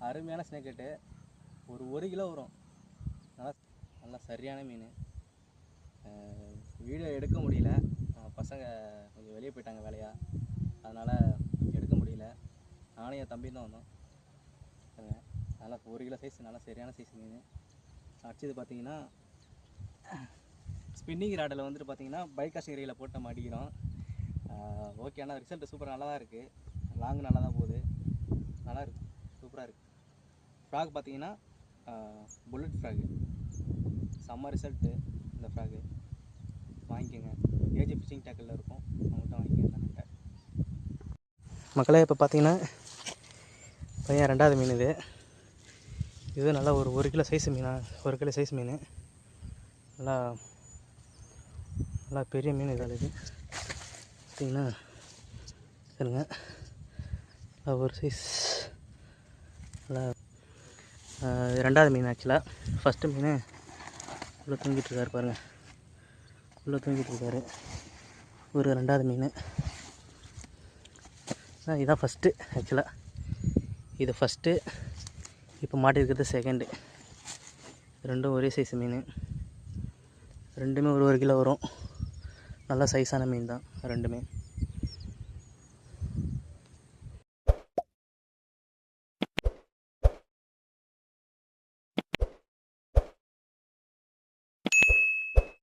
அருமையான ஸ்னேக்கெட்டு. ஒரு 1 கிலோ வரும். நல்லா சரியான மீன். வீடியோ எடுக்க முடியல, பசங்க கொஞ்சம் வெளியே போயிட்டாங்க வேலையா, அதனால் எடுக்க முடியல. நானும் என் தம்பி தான் வந்தோம். நல்லா 1 கிலோ சைஸ், நல்லா சரியான சைஸ் மீன். அடிச்சது பார்த்தீங்கன்னா ஸ்பின்னிங் ராடில் வந்துட்டு பார்த்தீங்கன்னா பைக்காஸ்டிங் ரீலில் போட்டு நம்ம அடிக்கிறோம். ஓகே, ஆனால் ரிசல்ட் சூப்பர் நல்லா தான் இருக்குது. லாங்கு நல்லா தான் போகுது, நல்லா இருக்குது, சூப்பராக இருக்குது. ஃப்ராக் பார்த்தீங்கன்னா புல்லட் ஃப்ராகு, செம்ம ரிசல்ட்டு. இந்த ஃப்ராகு வாங்கிக்கோங்க, ஏஜி ஃபிஷிங் டேக்கில் இருக்கும், அவங்கள்ட்ட வாங்கிக்கோங்க. மக்களே, இப்போ பார்த்தீங்கன்னா பையன் 2வது மீன் இது நல்லா ஒரு 1 கிலோ சைஸ் மீனா, 1 கிலோ சைஸ் மீன். நல்லா நல்லா பெரிய மீன் இதால் இது பார்த்தீங்கன்னா சரிங்க. ஒரு சைஸ் நல்லா 2வது மீன். ஆக்சுவலாக ஃபஸ்ட்டு மீன் உள்ளே தூங்கிட்டுருக்காரு பாருங்கள், உள்ளே தூங்கிட்டுருக்காரு. ஒரு 2வது மீன் இதுதான் ஃபஸ்ட்டு. ஆக்சுவலாக இது ஃபஸ்ட்டு, இப்போ மாட்டிருக்கிறது செகண்டு. ரெண்டும் ஒரே சைஸ் மீன், ரெண்டுமே ஒரு 1 கிலோ வரும். நல்ல சைஸான மீன் தான் ரெண்டுமே.